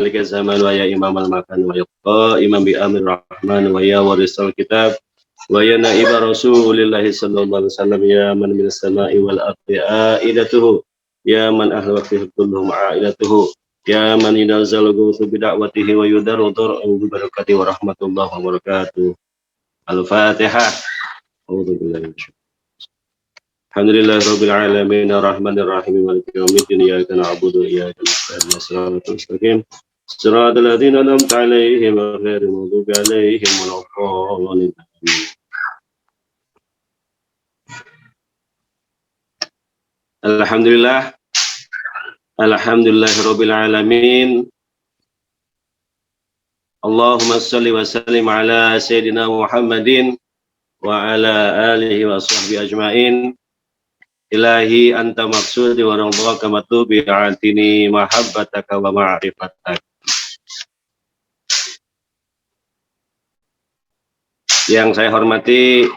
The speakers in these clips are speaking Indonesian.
malik zaman wa ya imam al-makan wa ya imam bi amir rahman wa ya warisal kitab wa ya naiba rasulillahi sallallahu alaihi wasallam ya man min as-sama'i wal ardi aidatuhu ya man ahla waqtihi kulluhum aidatuhu ya man yunazzalu ghawthu bi da'watihi wa yudaru dar'u bi barakatihi wa rahmatullahi wa barakatuh. Al-Fatihah. A'udzu billahi minasyaitonir Alhamdulillahirabbil alamin arrahmanir rahim maliki yaumiddin iyyaka na'budu wa iyyaka nasta'in ihdinas mustaqim shiratal ladzina an'amta 'alaihim ghairil maghdubi 'alaihim waladdallin. Alhamdulillah alhamdulillahirabbil alamin. Allahumma shalli wa sallim ala sayyidina Muhammadin wa ala alihi wa sahbihi ajmain. Ilahi anta maksudi wa ridhaka matubi atini mahabbataka wa ma'rifatak. Yang saya hormati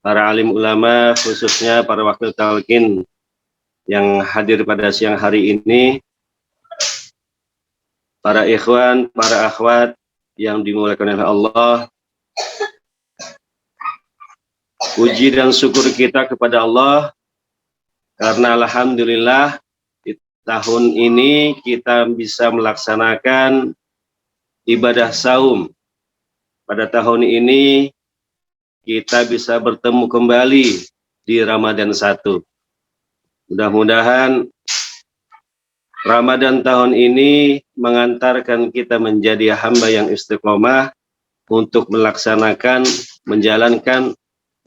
para alim ulama, khususnya para wakil talqin yang hadir pada siang hari ini, para ikhwan, para akhwat yang dimuliakan oleh Allah. Puji dan syukur kita kepada Allah karena alhamdulillah di tahun ini kita bisa melaksanakan ibadah saum. Pada tahun ini kita bisa bertemu kembali di Ramadan 1. Mudah-mudahan Ramadan tahun ini mengantarkan kita menjadi hamba yang istiqomah untuk melaksanakan, menjalankan,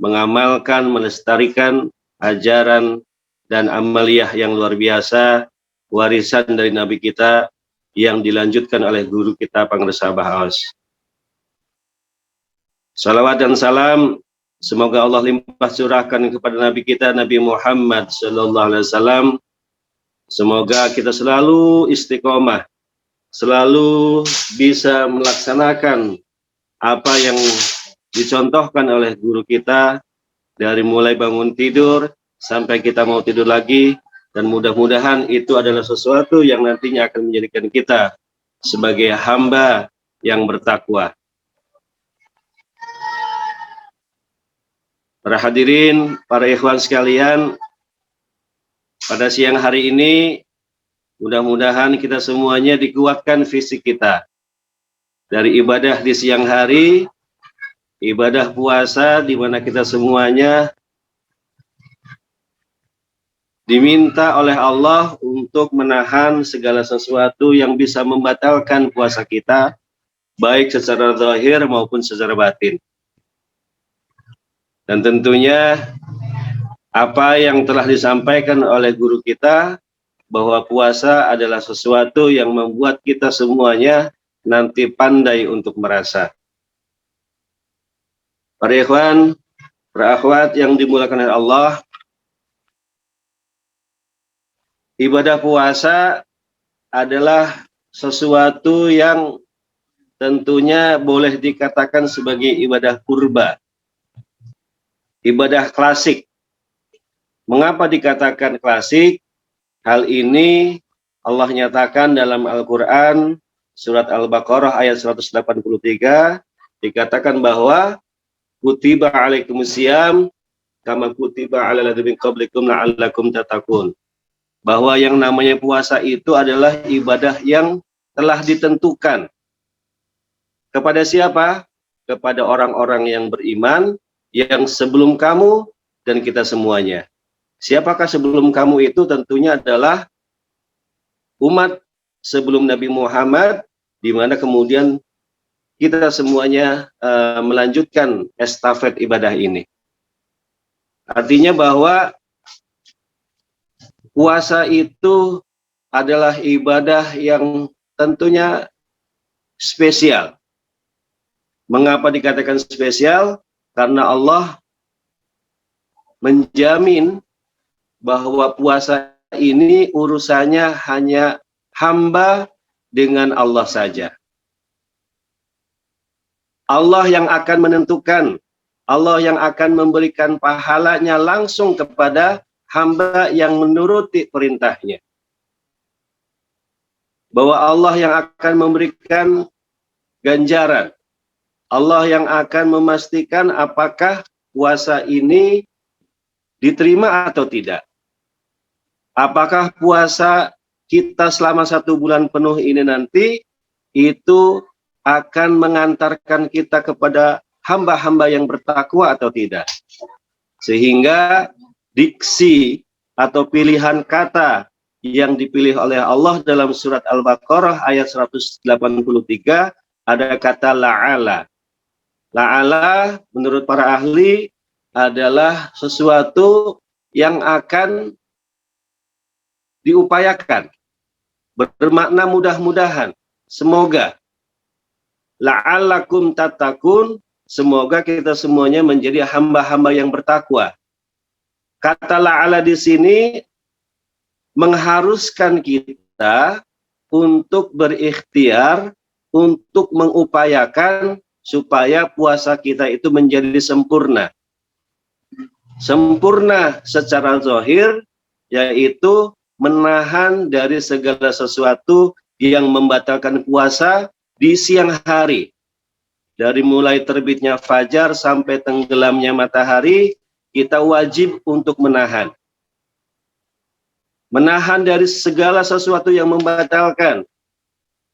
mengamalkan, melestarikan ajaran dan amaliyah yang luar biasa, warisan dari Nabi kita yang dilanjutkan oleh guru kita Pangresa Bahaos. Salawat dan salam semoga Allah limpah curahkan kepada Nabi kita Nabi Muhammad sallallahu alaihi wasallam. Semoga kita selalu istiqomah, selalu bisa melaksanakan apa yang dicontohkan oleh guru kita dari mulai bangun tidur sampai kita mau tidur lagi, dan mudah-mudahan itu adalah sesuatu yang nantinya akan menjadikan kita sebagai hamba yang bertakwa. Para hadirin, para ikhwan sekalian, pada siang hari ini mudah-mudahan kita semuanya dikuatkan fisik kita dari ibadah di siang hari, ibadah puasa di mana kita semuanya diminta oleh Allah untuk menahan segala sesuatu yang bisa membatalkan puasa kita, baik secara zahir maupun secara batin. Dan tentunya apa yang telah disampaikan oleh guru kita bahwa puasa adalah sesuatu yang membuat kita semuanya nanti pandai untuk merasa. Para ikhwan, para akhwat yang dimuliakan oleh Allah, ibadah puasa adalah sesuatu yang tentunya boleh dikatakan sebagai ibadah purba, ibadah klasik. Mengapa dikatakan klasik? Hal ini Allah nyatakan dalam Al-Quran, surat Al-Baqarah ayat 183, dikatakan bahwa kutiba alaikumusiyam kama kutiba ala ladzina min qablikum la'allakum tattaqun. Bahwa yang namanya puasa itu adalah ibadah yang telah ditentukan. Kepada siapa? Kepada orang-orang yang beriman yang sebelum kamu dan kita semuanya. Siapakah sebelum kamu itu? Tentunya adalah umat sebelum Nabi Muhammad, di mana kemudian kita semuanya melanjutkan estafet ibadah ini. Artinya bahwa puasa itu adalah ibadah yang tentunya spesial. Mengapa dikatakan spesial? Karena Allah menjamin bahwa puasa ini urusannya hanya hamba dengan Allah saja. Allah yang akan menentukan, Allah yang akan memberikan pahalanya langsung kepada hamba yang menuruti perintahnya. bahwa Allah yang akan memberikan ganjaran. Allah yang akan memastikan apakah puasa ini diterima atau tidak. Apakah puasa kita selama 1 bulan penuh ini nanti itu akan mengantarkan kita kepada hamba-hamba yang bertakwa atau tidak. Sehingga diksi atau pilihan kata yang dipilih oleh Allah dalam surat Al-Baqarah ayat 183 ada kata la'ala. La'ala menurut para ahli adalah sesuatu yang akan diupayakan, bermakna mudah-mudahan, semoga. La'allakum tattaqun, semoga kita semuanya menjadi hamba-hamba yang bertakwa. Kata la'ala di sini mengharuskan kita untuk berikhtiar, untuk mengupayakan supaya puasa kita itu menjadi sempurna. Sempurna secara zahir, yaitu menahan dari segala sesuatu yang membatalkan puasa di siang hari. Dari mulai terbitnya fajar sampai tenggelamnya matahari, kita wajib untuk menahan. Menahan dari segala sesuatu yang membatalkan.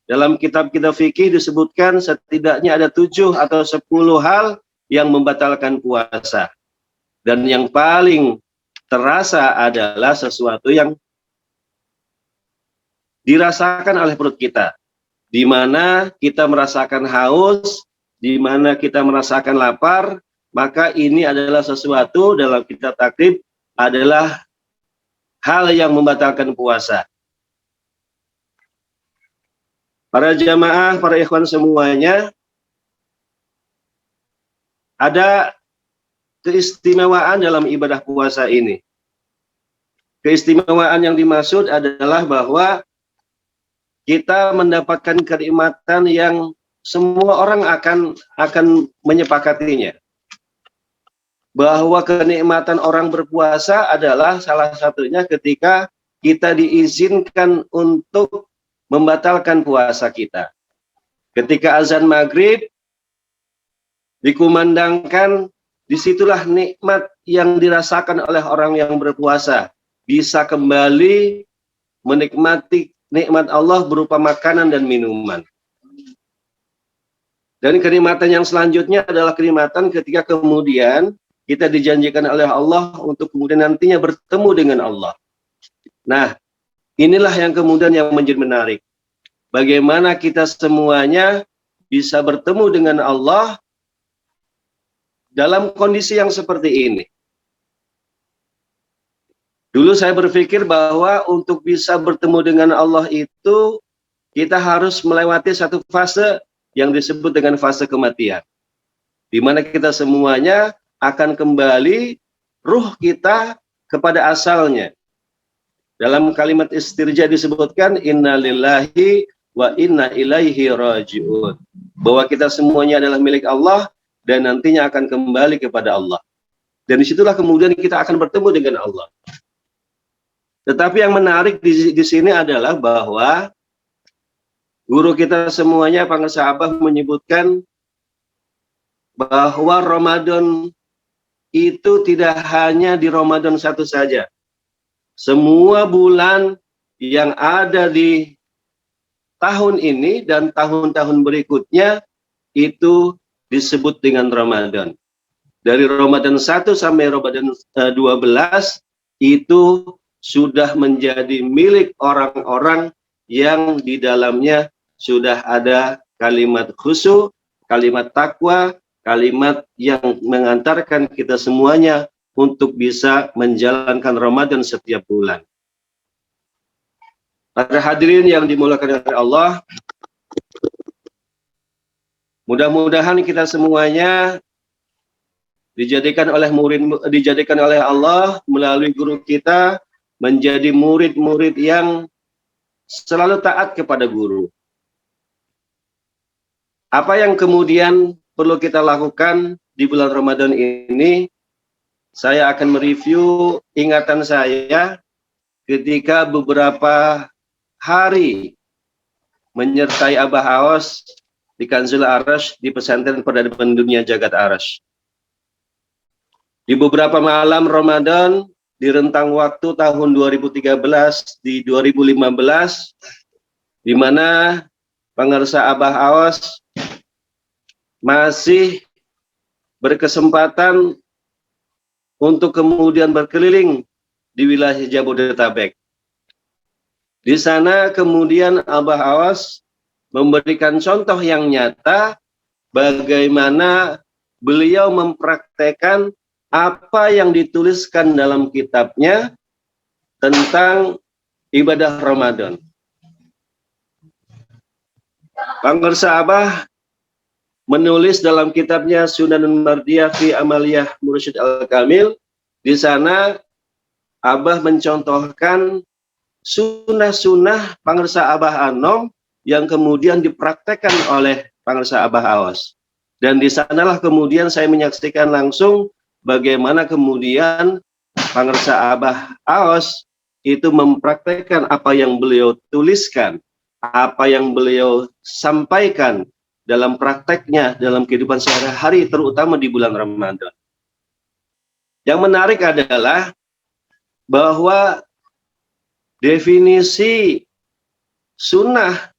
Dalam kitab-kitab fikih disebutkan setidaknya ada 7 atau 10 hal yang membatalkan puasa. Dan yang paling terasa adalah sesuatu yang dirasakan oleh perut kita. Di mana kita merasakan haus, di mana kita merasakan lapar, maka ini adalah sesuatu dalam kitab takrib adalah hal yang membatalkan puasa. Para jamaah, para ikhwan semuanya, ada keistimewaan dalam ibadah puasa ini. Keistimewaan yang dimaksud adalah bahwa kita mendapatkan kenikmatan yang semua orang akan menyepakatinya. Bahwa kenikmatan orang berpuasa adalah salah satunya ketika kita diizinkan untuk membatalkan puasa kita. Ketika azan maghrib dikumandangkan, disitulah nikmat yang dirasakan oleh orang yang berpuasa. Bisa kembali menikmati nikmat Allah berupa makanan dan minuman. Dan kenikmatan yang selanjutnya adalah kenikmatan ketika kemudian kita dijanjikan oleh Allah untuk kemudian nantinya bertemu dengan Allah. Nah, inilah yang kemudian yang menjadi menarik. Bagaimana kita semuanya bisa bertemu dengan Allah dalam kondisi yang seperti ini. Dulu saya berpikir bahwa untuk bisa bertemu dengan Allah itu kita harus melewati satu fase yang disebut dengan fase kematian. Di mana kita semuanya akan kembali ruh kita kepada asalnya. Dalam kalimat istirja disebutkan inna lillahi wa inna ilaihi raji'un. Bahwa kita semuanya adalah milik Allah dan nantinya akan kembali kepada Allah. Dan disitulah kemudian kita akan bertemu dengan Allah. Tetapi yang menarik di sini adalah bahwa guru kita semuanya, para sahabat menyebutkan bahwa Ramadan itu tidak hanya di Ramadan satu saja. Semua bulan yang ada di tahun ini dan tahun-tahun berikutnya itu disebut dengan Ramadan. Dari Ramadan 1 sampai Ramadan 12 itu sudah menjadi milik orang-orang yang di dalamnya sudah ada kalimat khusyuk, kalimat takwa, kalimat yang mengantarkan kita semuanya untuk bisa menjalankan Ramadan setiap bulan. Para hadirin yang dimuliakan oleh Allah, mudah-mudahan kita semuanya dijadikan oleh Allah melalui guru kita menjadi murid-murid yang selalu taat kepada guru. Apa yang kemudian perlu kita lakukan di bulan Ramadan ini? Saya akan mereview ingatan saya ketika beberapa hari menyertai Abah Aos di Kanzul Arash di pesantren peradaban dunia Jagat Arash. Di beberapa malam Ramadan di rentang waktu tahun 2013 di 2015, di mana pengarsa Abah Aos masih berkesempatan untuk kemudian berkeliling di wilayah Jabodetabek. Di sana kemudian Abah Aos memberikan contoh yang nyata bagaimana beliau mempraktekkan apa yang dituliskan dalam kitabnya tentang ibadah Ramadan. Pengarsa Abah menulis dalam kitabnya Sunanun Mardiyah fi Amaliyah Mursyid Al-Kamil. Di sana Abah mencontohkan sunnah-sunnah pengarsa Abah Anom yang kemudian dipraktekkan oleh pengarsa Abah Aos. Dan di sanalah kemudian saya menyaksikan langsung bagaimana kemudian pengarsa Abah Aos itu mempraktekkan apa yang beliau tuliskan, apa yang beliau sampaikan dalam prakteknya, dalam kehidupan sehari-hari, terutama di bulan Ramadan. Yang menarik adalah bahwa definisi sunnah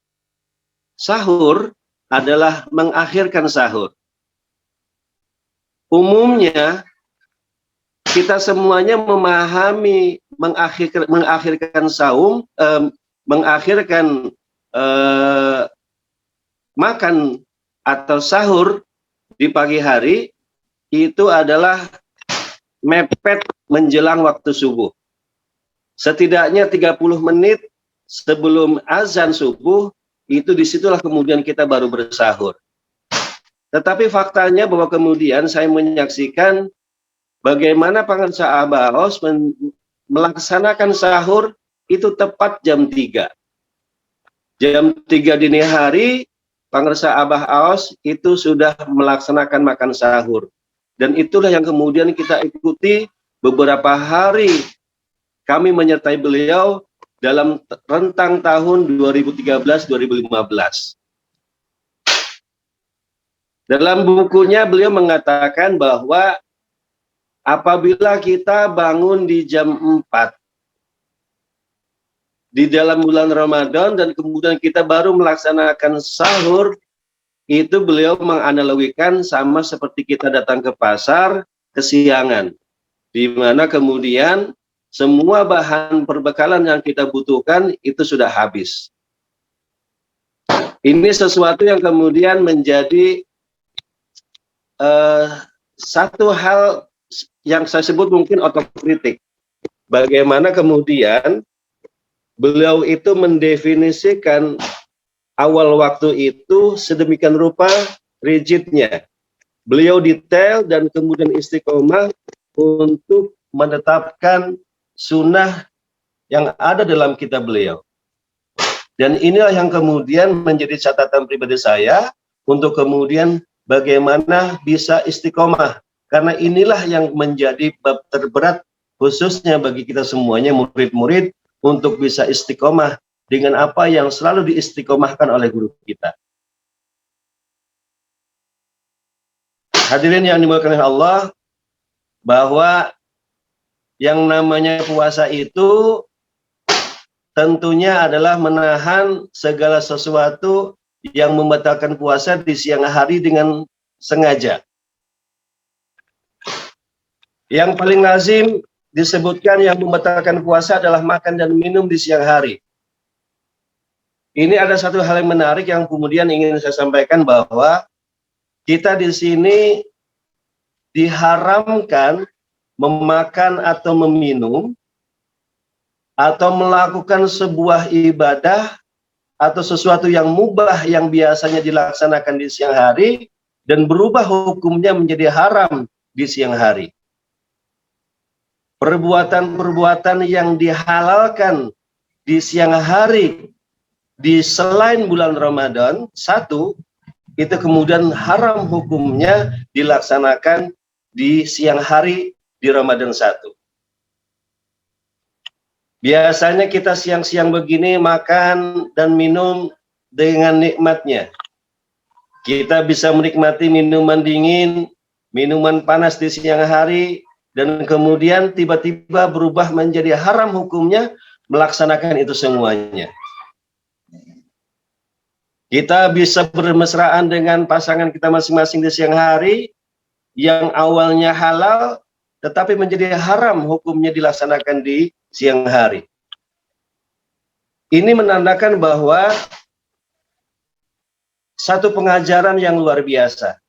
sahur adalah mengakhirkan sahur. Umumnya kita semuanya memahami mengakhirkan saum, mengakhirkan makan atau sahur di pagi hari itu adalah mepet menjelang waktu subuh. Setidaknya 30 menit sebelum azan subuh, itu disitulah kemudian kita baru bersahur. Tetapi faktanya bahwa kemudian saya menyaksikan bagaimana pengarsa Abah Aos melaksanakan sahur itu tepat jam 3. Jam 3 dini hari, pengarsa Abah Aos itu sudah melaksanakan makan sahur. Dan itulah yang kemudian kita ikuti beberapa hari kami menyertai beliau dalam rentang tahun 2013-2015. Dalam bukunya beliau mengatakan bahwa apabila kita bangun di jam 4 di dalam bulan Ramadan dan kemudian kita baru melaksanakan sahur, itu beliau menganalogikan sama seperti kita datang ke pasar kesiangan, di mana kemudian semua bahan perbekalan yang kita butuhkan itu sudah habis. Ini sesuatu yang kemudian menjadi satu hal yang saya sebut mungkin otokritik. Bagaimana kemudian beliau itu mendefinisikan awal waktu itu sedemikian rupa rigidnya. Beliau detail dan kemudian istiqomah untuk menetapkan sunnah yang ada dalam kitab beliau. Dan inilah yang kemudian menjadi catatan pribadi saya untuk kemudian bagaimana bisa istiqomah. Karena inilah yang menjadi bab terberat khususnya bagi kita semuanya murid-murid untuk bisa istiqomah dengan apa yang selalu diistiqomahkan oleh guru kita. Hadirin yang dimuliakan oleh Allah, bahwa yang namanya puasa itu tentunya adalah menahan segala sesuatu yang membatalkan puasa di siang hari dengan sengaja. Yang paling lazim disebutkan yang membatalkan puasa adalah makan dan minum di siang hari. Ini ada satu hal yang menarik yang kemudian ingin saya sampaikan, bahwa kita di sini diharamkan memakan atau meminum atau melakukan sebuah ibadah atau sesuatu yang mubah yang biasanya dilaksanakan di siang hari dan berubah hukumnya menjadi haram di siang hari. Perbuatan-perbuatan yang dihalalkan di siang hari di selain bulan Ramadan, satu, itu kemudian haram hukumnya dilaksanakan di siang hari di Ramadan 1. Biasanya kita siang-siang begini makan dan minum dengan nikmatnya. Kita bisa menikmati minuman dingin, minuman panas di siang hari, dan kemudian tiba-tiba berubah menjadi haram hukumnya melaksanakan itu semuanya. Kita bisa bermesraan dengan pasangan kita masing-masing di siang hari, yang awalnya halal, tetapi menjadi haram hukumnya dilaksanakan di siang hari. Ini menandakan bahwa satu pengajaran yang luar biasa.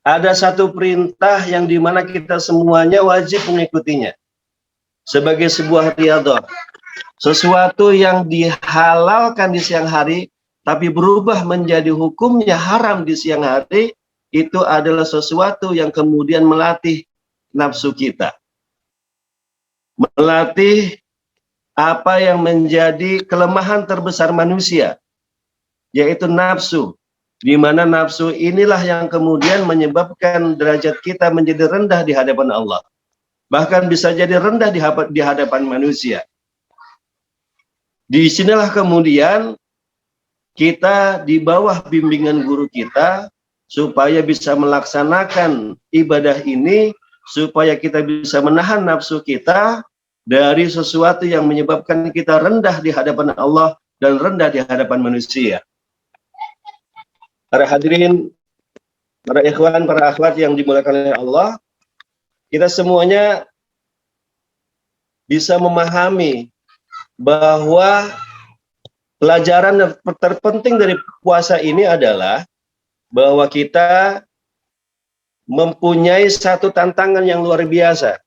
Ada satu perintah yang dimana kita semuanya wajib mengikutinya. Sebagai sebuah riyadhah. Sesuatu yang dihalalkan di siang hari, tapi berubah menjadi hukumnya haram di siang hari, itu adalah sesuatu yang kemudian melatih nafsu kita. Melatih apa yang menjadi kelemahan terbesar manusia, yaitu nafsu. Di mana nafsu inilah yang kemudian menyebabkan derajat kita menjadi rendah di hadapan Allah. Bahkan bisa jadi rendah di hadapan manusia. Di sinilah kemudian kita di bawah bimbingan guru kita, supaya bisa melaksanakan ibadah ini, supaya kita bisa menahan nafsu kita dari sesuatu yang menyebabkan kita rendah di hadapan Allah dan rendah di hadapan manusia. Para hadirin, para ikhwan, para akhwat yang dimuliakan oleh Allah, kita semuanya bisa memahami bahwa pelajaran terpenting dari puasa ini adalah bahwa kita mempunyai satu tantangan yang luar biasa.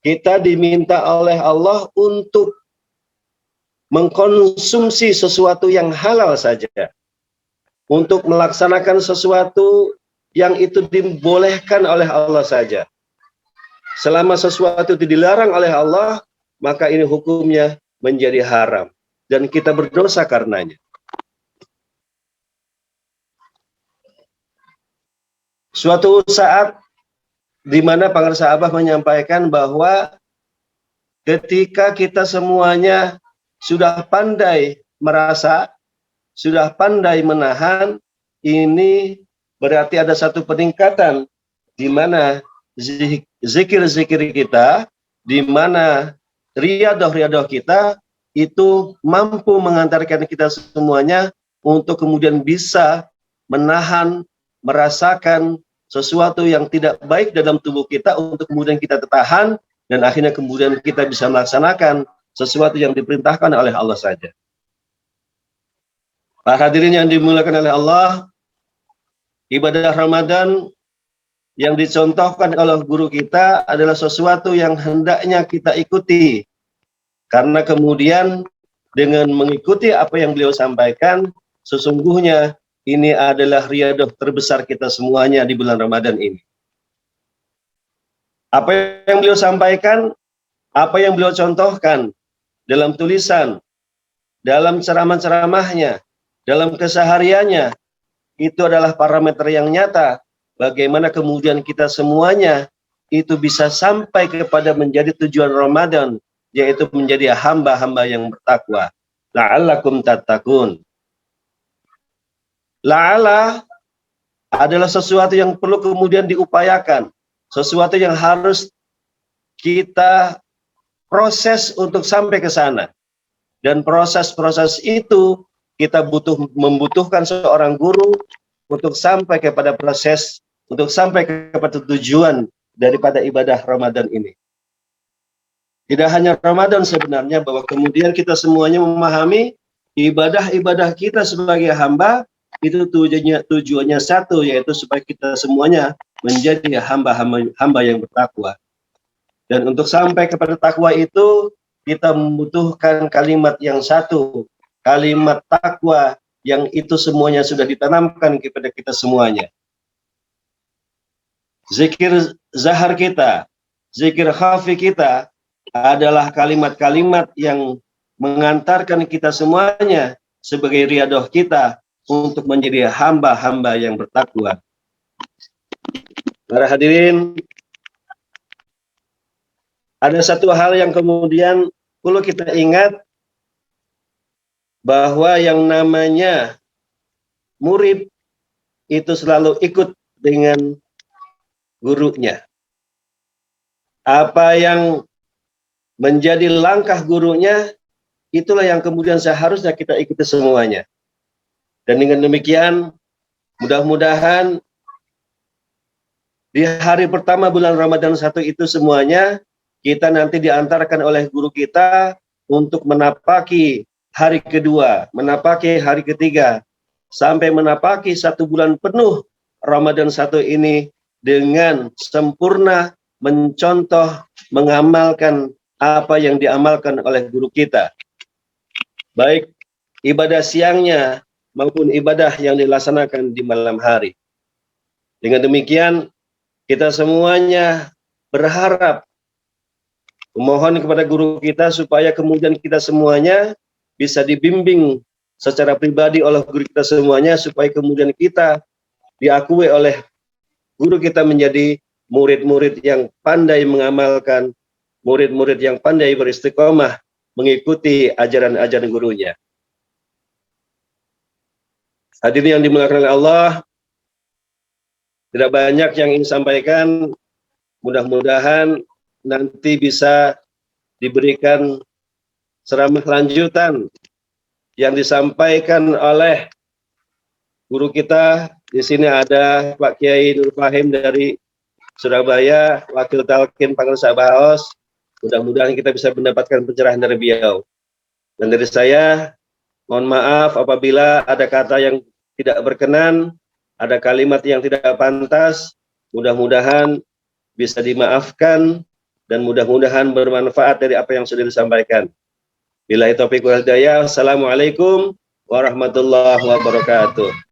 Kita diminta oleh Allah untuk mengkonsumsi sesuatu yang halal saja. Untuk melaksanakan sesuatu yang itu dibolehkan oleh Allah saja. Selama sesuatu itu dilarang oleh Allah, maka ini hukumnya menjadi haram. Dan kita berdosa karenanya. Suatu saat di mana Pangarsa Abah menyampaikan bahwa ketika kita semuanya sudah pandai merasa, sudah pandai menahan, ini berarti ada satu peningkatan di mana zikir-zikir kita, di mana riyadhah-riyadhah kita itu mampu mengantarkan kita semuanya untuk kemudian bisa menahan, merasakan sesuatu yang tidak baik dalam tubuh kita untuk kemudian kita tahan, dan akhirnya kemudian kita bisa melaksanakan sesuatu yang diperintahkan oleh Allah saja. Para hadirin yang dimuliakan oleh Allah, ibadah Ramadan yang dicontohkan oleh guru kita adalah sesuatu yang hendaknya kita ikuti. Karena kemudian dengan mengikuti apa yang beliau sampaikan, sesungguhnya ini adalah riyadhah terbesar kita semuanya di bulan Ramadan ini. Apa yang beliau sampaikan, apa yang beliau contohkan dalam tulisan, dalam ceramah-ceramahnya, dalam kesehariannya, itu adalah parameter yang nyata bagaimana kemudian kita semuanya itu bisa sampai kepada menjadi tujuan Ramadan, yaitu menjadi hamba-hamba yang bertakwa. La'allakum tattaqun. La'ala adalah sesuatu yang perlu kemudian diupayakan, sesuatu yang harus kita proses untuk sampai ke sana. Dan proses-proses itu kita membutuhkan seorang guru untuk sampai kepada proses, untuk sampai kepada tujuan daripada ibadah Ramadan ini. Tidak hanya Ramadan sebenarnya, bahwa kemudian kita semuanya memahami ibadah-ibadah kita sebagai hamba itu tujuannya satu, yaitu supaya kita semuanya menjadi hamba yang bertakwa. Dan untuk sampai kepada takwa itu kita membutuhkan kalimat yang satu, kalimat takwa yang itu semuanya sudah ditanamkan kepada kita semuanya. Zikir zahar kita, zikir khafi kita adalah kalimat-kalimat yang mengantarkan kita semuanya sebagai riyadhah kita untuk menjadi hamba-hamba yang bertakwa. Para hadirin, ada satu hal yang kemudian perlu kita ingat, bahwa yang namanya murid itu selalu ikut dengan gurunya. Apa yang menjadi langkah gurunya, itulah yang kemudian seharusnya kita ikuti semuanya. Dan dengan demikian, mudah-mudahan di hari pertama bulan Ramadan 1 itu semuanya, kita nanti diantarkan oleh guru kita untuk menapaki hari kedua, menapaki hari ketiga, sampai menapaki 1 bulan penuh Ramadan 1 ini dengan sempurna, mencontoh, mengamalkan apa yang diamalkan oleh guru kita. Baik ibadah siangnya maupun ibadah yang dilaksanakan di malam hari. Dengan demikian, kita semuanya berharap, memohon kepada guru kita supaya kemudian kita semuanya bisa dibimbing secara pribadi oleh guru kita semuanya, supaya kemudian kita diakui oleh guru kita menjadi murid-murid yang pandai mengamalkan, murid-murid yang pandai beristiqomah mengikuti ajaran-ajaran gurunya. Hadirin yang dimuliakan oleh Allah, tidak banyak yang ingin sampaikan, mudah-mudahan nanti bisa diberikan ceramah lanjutan yang disampaikan oleh guru kita. Di sini ada Pak Kiai Nur Fahim dari Surabaya, Wakil Talqin Pangkal Sabaos. Mudah-mudahan kita bisa mendapatkan pencerahan dari beliau. Dan dari saya, mohon maaf apabila ada kata yang tidak berkenan, ada kalimat yang tidak pantas. Mudah-mudahan bisa dimaafkan dan mudah-mudahan bermanfaat dari apa yang sudah disampaikan. Billahi taufiq wal hidayah. Assalamualaikum warahmatullahi wabarakatuh.